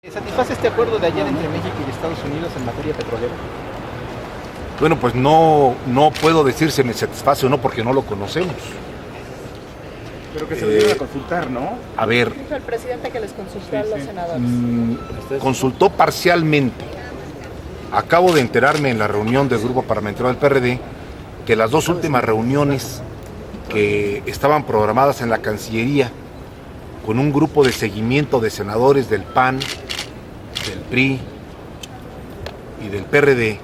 ¿Satisface este acuerdo de ayer entre México y Estados Unidos en materia petrolera? Bueno, pues no puedo decir si me satisface o no porque no lo conocemos. Pero que se lo dieron a consultar, ¿no? A ver, Dijo el presidente que les consultó a los senadores. consultó parcialmente. Acabo de enterarme en la reunión del grupo parlamentario del PRD que las dos últimas reuniones que estaban programadas en la Cancillería con un grupo de seguimiento de senadores del PAN, del PRI y del PRD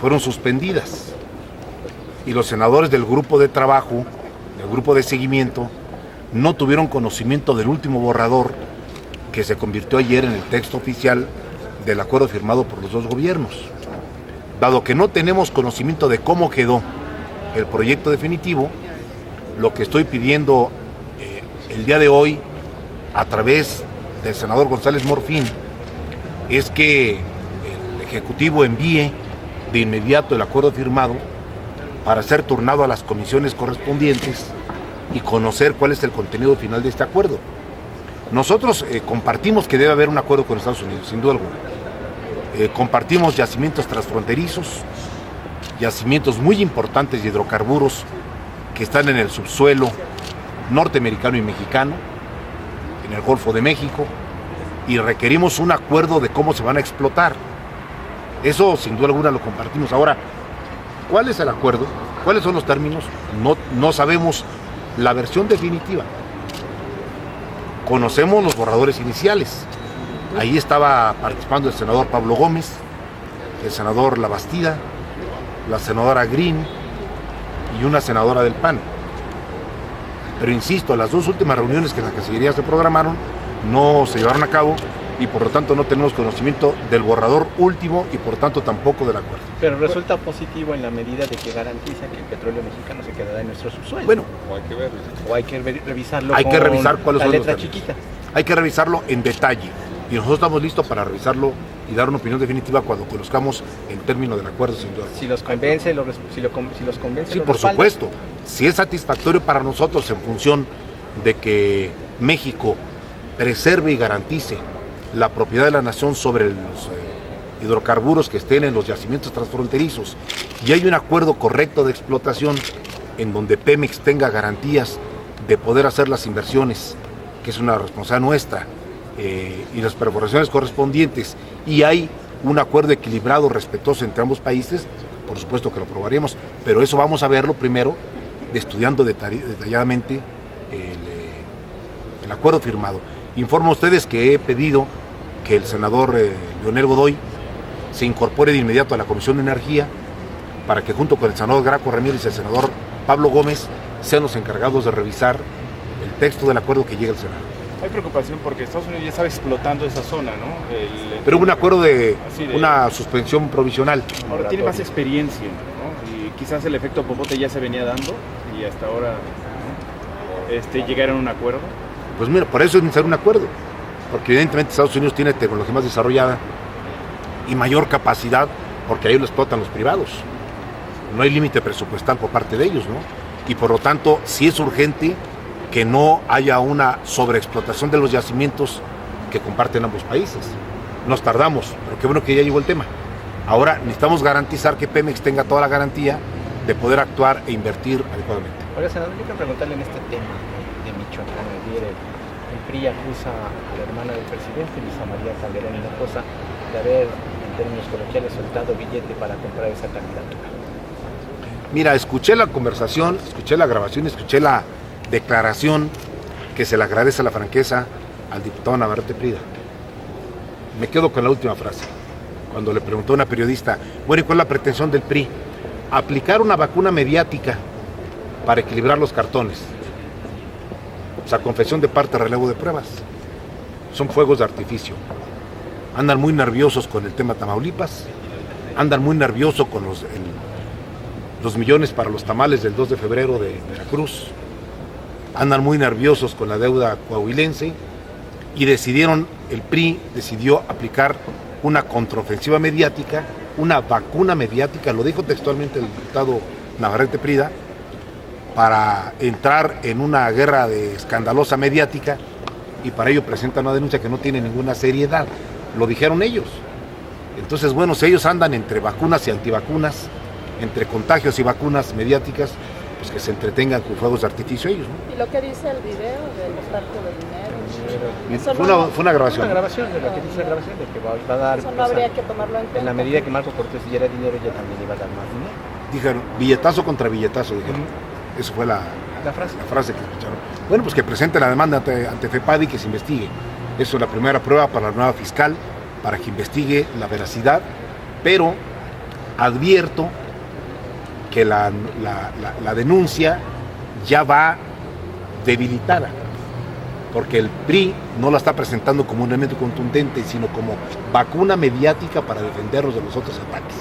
fueron suspendidas. Y los senadores del grupo de trabajo, del grupo de seguimiento, no tuvieron conocimiento del último borrador que se convirtió ayer en el texto oficial del acuerdo firmado por los dos gobiernos. Dado que no tenemos conocimiento de cómo quedó el proyecto definitivo, lo que estoy pidiendo el día de hoy a través del senador González Morfín es que el Ejecutivo envíe de inmediato el acuerdo firmado para ser turnado a las comisiones correspondientes y conocer cuál es el contenido final de este acuerdo. Nosotros compartimos que debe haber un acuerdo con Estados Unidos, sin duda alguna. Compartimos yacimientos transfronterizos, yacimientos muy importantes de hidrocarburos que están en el subsuelo norteamericano y mexicano, en el Golfo de México, y requerimos un acuerdo de cómo se van a explotar. Eso sin duda alguna lo compartimos. Ahora, ¿cuál es el acuerdo? ¿Cuáles son los términos? No sabemos la versión definitiva. Conocemos los borradores iniciales. Ahí estaba participando el senador Pablo Gómez, el senador Labastida, la senadora Green y una senadora del PAN. Pero insisto, las dos últimas reuniones que en la Cancillería se programaron no se llevaron a cabo y por lo tanto no tenemos conocimiento del borrador último y por tanto tampoco del acuerdo. Pero resulta positivo en la medida de que garantiza que el petróleo mexicano se quedará en nuestro subsuelo. Bueno, o hay que revisarlo hay con que revisar cuáles la son los letra términos. chiquita. Hay que revisarlo en detalle y nosotros estamos listos para revisarlo y dar una opinión definitiva cuando conozcamos el término del acuerdo, sin duda. Si los convence, si los convence. Sí, los por respalda. supuesto. Si es satisfactorio para nosotros en función de que México preserve y garantice la propiedad de la nación sobre los hidrocarburos que estén en los yacimientos transfronterizos y hay un acuerdo correcto de explotación en donde Pemex tenga garantías de poder hacer las inversiones, que es una responsabilidad nuestra, y las perforaciones correspondientes, y hay un acuerdo equilibrado, respetuoso entre ambos países, por supuesto que lo aprobaríamos, pero eso vamos a verlo primero, estudiando detalladamente el acuerdo firmado. Informo a ustedes que he pedido que el senador Leonel Godoy se incorpore de inmediato a la Comisión de Energía para que junto con el senador Graco Ramírez y el senador Pablo Gómez sean los encargados de revisar el texto del acuerdo que llega al Senado. Hay preocupación porque Estados Unidos ya estaba explotando esa zona, ¿no? Pero hubo un acuerdo de Así de- una suspensión provisional. Ahora tiene más experiencia, ¿no? Y quizás el efecto popote ya se venía dando y hasta ahora, ¿no? Llegaron a un acuerdo. Pues mira, por eso es necesario un acuerdo, porque evidentemente Estados Unidos tiene tecnología más desarrollada y mayor capacidad, porque ahí lo explotan los privados. No hay límite presupuestal por parte de ellos, ¿no? Y por lo tanto, sí es urgente que no haya una sobreexplotación de los yacimientos que comparten ambos países. Nos tardamos, pero qué bueno que ya llegó el tema. Ahora necesitamos garantizar que Pemex tenga toda la garantía de poder actuar e invertir adecuadamente. Oiga, senador, yo quiero preguntarle en este tema de Michoacán. Ayer el PRI acusa a la hermana del presidente, Luisa María Calderón Hinojosa, de haber, en términos coloquiales, soltado billete para comprar esa candidatura. Mira, escuché la conversación, escuché la grabación, escuché la declaración que se le agradece la franqueza al diputado Navarrete Prida. Me quedo con la última frase, cuando le preguntó a una periodista, bueno, ¿y cuál es la pretensión del PRI? Aplicar una vacuna mediática para equilibrar los cartones. O sea, confesión de parte, relevo de pruebas. Son fuegos de artificio. Andan muy nerviosos con el tema Tamaulipas, andan muy nerviosos con los millones para los tamales del 2 de febrero de Veracruz, andan muy nerviosos con la deuda coahuilense y el PRI decidió aplicar una contraofensiva mediática, una vacuna mediática, lo dijo textualmente el diputado Navarrete Prida, para entrar en una guerra de escandalosa mediática y para ello presentan una denuncia que no tiene ninguna seriedad. Lo dijeron ellos. Entonces, bueno, si ellos andan entre vacunas y antivacunas, entre contagios y vacunas mediáticas, pues que se entretengan con fuegos de artificio ellos, ¿no? ¿Y lo que dice el video del tráfico de dinero? Fue una grabación. Una grabación de lo que dice la grabación, de que va a dar... Eso no habría que tomarlo en cuenta. En la medida que Marco Cortés diera dinero, ella también iba a dar más dinero. Dijeron, billetazo contra billetazo, dijeron. Eso fue la frase que escucharon. Bueno, pues que presente la demanda ante FEPADE y que se investigue. Eso es la primera prueba para la nueva fiscal, para que investigue la veracidad, pero advierto que la denuncia ya va debilitada, porque el PRI no la está presentando como un elemento contundente, sino como vacuna mediática para defenderlos de los otros ataques.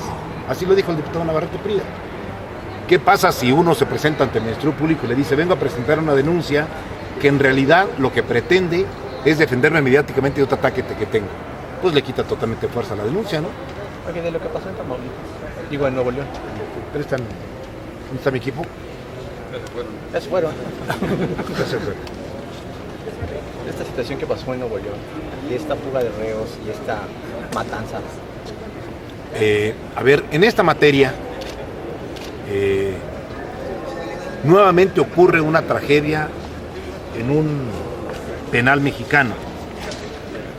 Así lo dijo el diputado Navarrete Prida. ¿Qué pasa si uno se presenta ante el Ministerio Público y le dice, vengo a presentar una denuncia que en realidad lo que pretende es defenderme mediáticamente de otro ataque que tengo? Pues le quita totalmente fuerza a la denuncia, ¿no? Porque de lo que pasó en Tamaulipas, digo en Nuevo León. ¿Dónde está mi equipo? Ya se fueron. Esta situación que pasó en Nuevo León, y esta fuga de reos, y esta matanza. A ver, en esta materia, nuevamente ocurre una tragedia en un penal mexicano.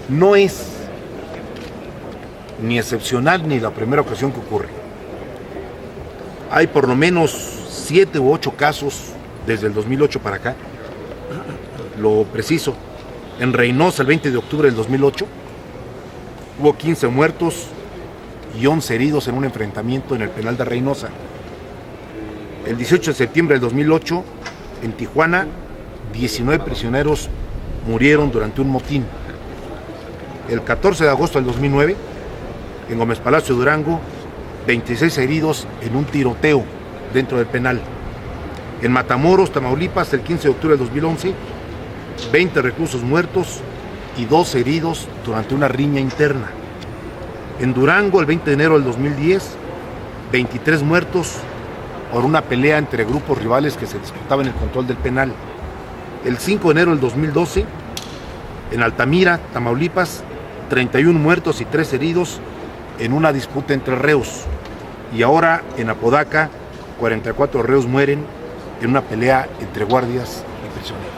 No es ni excepcional ni la primera ocasión que ocurre. Hay por lo menos 7 u 8 casos desde el 2008 para acá. Lo preciso, en Reynosa el 20 de octubre del 2008 hubo 15 muertos y 11 heridos en un enfrentamiento en el penal de Reynosa. El 18 de septiembre del 2008 en Tijuana 19 prisioneros murieron durante un motín. El 14 de agosto del 2009 en Gómez Palacio, Durango, 26 heridos en un tiroteo dentro del penal. En Matamoros, Tamaulipas, el 15 de octubre del 2011, 20 reclusos muertos y 2 heridos durante una riña interna. En Durango, el 20 de enero del 2010, 23 muertos por una pelea entre grupos rivales que se disputaban el control del penal. El 5 de enero del 2012, en Altamira, Tamaulipas, 31 muertos y 3 heridos en una disputa entre reos. Y ahora en Apodaca, 44 reos mueren en una pelea entre guardias y prisioneros.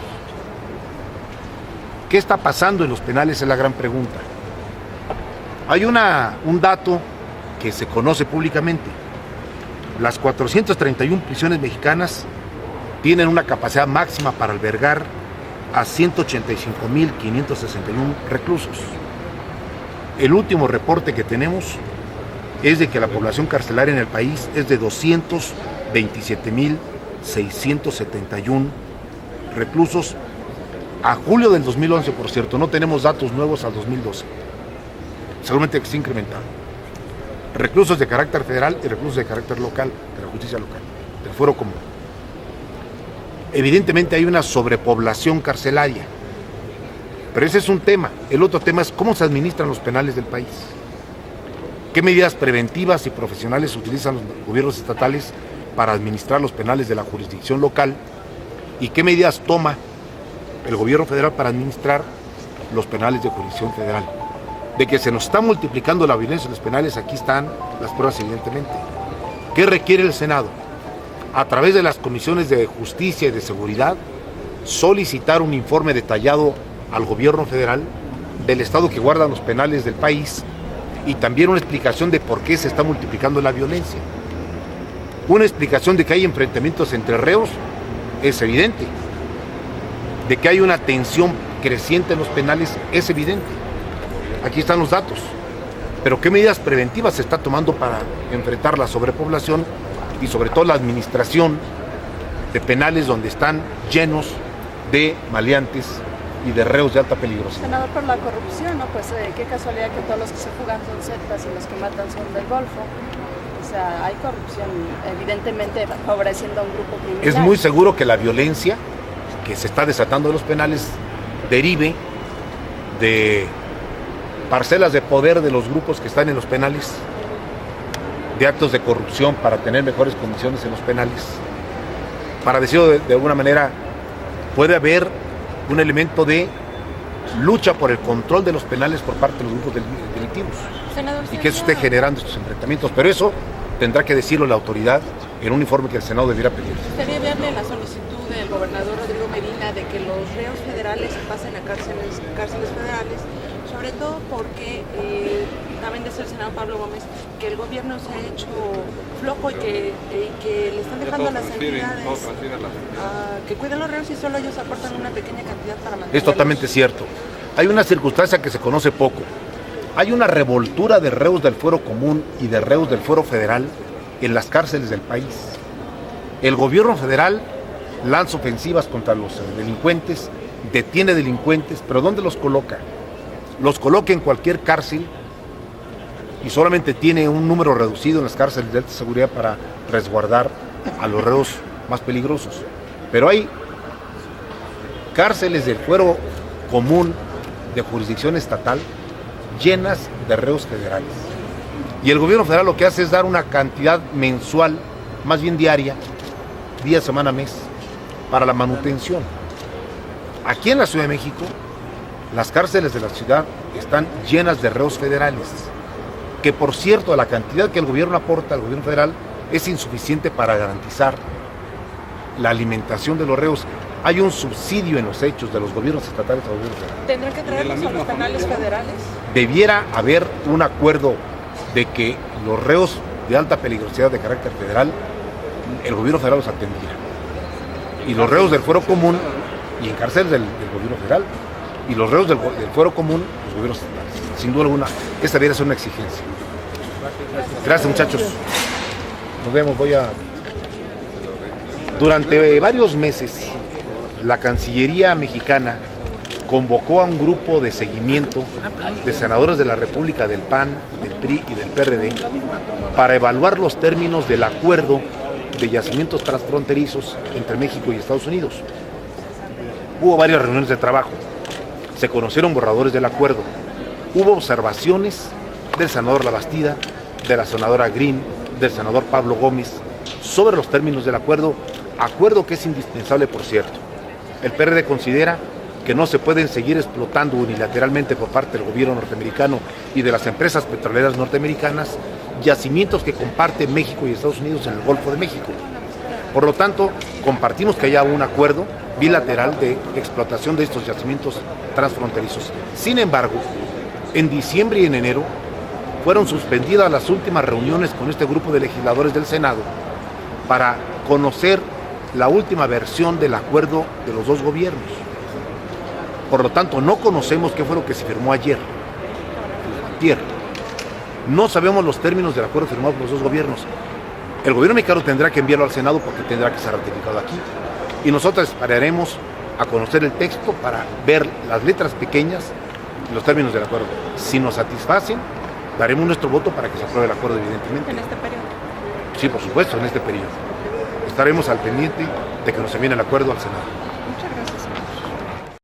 ¿Qué está pasando en los penales? Es la gran pregunta. Hay un dato que se conoce públicamente. Las 431 prisiones mexicanas tienen una capacidad máxima para albergar a 185.561 reclusos. El último reporte que tenemos es de que la población carcelaria en el país es de 227.671 reclusos. A julio del 2011, por cierto, no tenemos datos nuevos al 2012. Seguramente que se ha incrementado. Reclusos de carácter federal y reclusos de carácter local, de la justicia local, del fuero común. Evidentemente hay una sobrepoblación carcelaria, pero ese es un tema. El otro tema es cómo se administran los penales del país. ¿Qué medidas preventivas y profesionales utilizan los gobiernos estatales para administrar los penales de la jurisdicción local? ¿Y qué medidas toma el gobierno federal para administrar los penales de jurisdicción federal? De que se nos está multiplicando la violencia en los penales, aquí están las pruebas evidentemente. ¿Qué requiere el Senado? A través de las comisiones de justicia y de seguridad, solicitar un informe detallado al gobierno federal del estado que guardan los penales del país y también una explicación de por qué se está multiplicando la violencia. Una explicación de que hay enfrentamientos entre reos es evidente. De que hay una tensión creciente en los penales es evidente. Aquí están los datos. Pero ¿qué medidas preventivas se está tomando para enfrentar la sobrepoblación y sobre todo la administración de penales donde están llenos de maleantes y de reos de alta peligrosidad? Senador, por la corrupción, ¿no? Pues qué casualidad que todos los que se fugan son zetas y los que matan son del Golfo. O sea, hay corrupción, evidentemente favoreciendo a un grupo criminal. Es muy seguro que la violencia que se está desatando en los penales derive de parcelas de poder de los grupos que están en los penales, de actos de corrupción para tener mejores condiciones en los penales. Para decirlo de alguna manera, puede haber un elemento de lucha por el control de los penales por parte de los grupos delictivos. Senador, Y que eso esté generando estos enfrentamientos. Pero eso tendrá que decirlo la autoridad en un informe que el Senado debiera pedir. ¿Sería viable la solicitud del gobernador Rodrigo Medina de que los reos federales pasen a cárceles federales? Sobre todo porque también dice el senador Pablo Gómez que el gobierno se ha hecho flojo y que le están dejando a las entidades que cuiden los reos y solo ellos aportan una pequeña cantidad para mantenerlos. Es totalmente cierto. Hay una circunstancia que se conoce poco. Hay una revoltura de reos del fuero común y de reos del fuero federal en las cárceles del país. El gobierno federal lanza ofensivas contra los delincuentes, detiene delincuentes, pero ¿dónde los coloca? Los coloca en cualquier cárcel y solamente tiene un número reducido en las cárceles de alta seguridad para resguardar a los reos más peligrosos. Pero hay cárceles del fuero común de jurisdicción estatal llenas de reos federales. Y el gobierno federal lo que hace es dar una cantidad mensual, más bien diaria, día, semana, mes, para la manutención. Aquí en la Ciudad de México, las cárceles de la ciudad están llenas de reos federales, que por cierto, la cantidad que el gobierno aporta al gobierno federal es insuficiente para garantizar la alimentación de los reos. Hay un subsidio en los hechos de los gobiernos estatales al gobierno federal. ¿Tendrán que traerlos a los penales federales? Debiera haber un acuerdo de que los reos de alta peligrosidad de carácter federal, el gobierno federal los atendiera. Y los reos del fuero común, y en cárceles del gobierno federal, y los reos del fuero común, los gobiernos estatales. Sin duda alguna, esta debería ser una exigencia. Gracias, muchachos. Nos vemos, Durante varios meses, la Cancillería mexicana convocó a un grupo de seguimiento de senadores de la República del PAN, del PRI y del PRD para evaluar los términos del acuerdo de yacimientos transfronterizos entre México y Estados Unidos. Hubo varias reuniones de trabajo, se conocieron borradores del acuerdo, hubo observaciones del senador Labastida, de la senadora Green, del senador Pablo Gómez sobre los términos del acuerdo que es indispensable, por cierto. El PRD considera que no se pueden seguir explotando unilateralmente por parte del gobierno norteamericano y de las empresas petroleras norteamericanas yacimientos que comparten México y Estados Unidos en el Golfo de México. Por lo tanto, compartimos que haya un acuerdo bilateral de explotación de estos yacimientos transfronterizos. Sin embargo, en diciembre y en enero fueron suspendidas las últimas reuniones con este grupo de legisladores del Senado para conocer la última versión del acuerdo de los dos gobiernos. Por lo tanto, no conocemos qué fue lo que se firmó ayer. No sabemos los términos del acuerdo firmado por los dos gobiernos. El gobierno mexicano tendrá que enviarlo al Senado porque tendrá que ser ratificado aquí. Y nosotros esperaremos a conocer el texto para ver las letras pequeñas y los términos del acuerdo. Si nos satisfacen, daremos nuestro voto para que se apruebe el acuerdo, evidentemente. ¿En este periodo? Sí, por supuesto, en este periodo. Estaremos al pendiente de que nos envíen el acuerdo al Senado.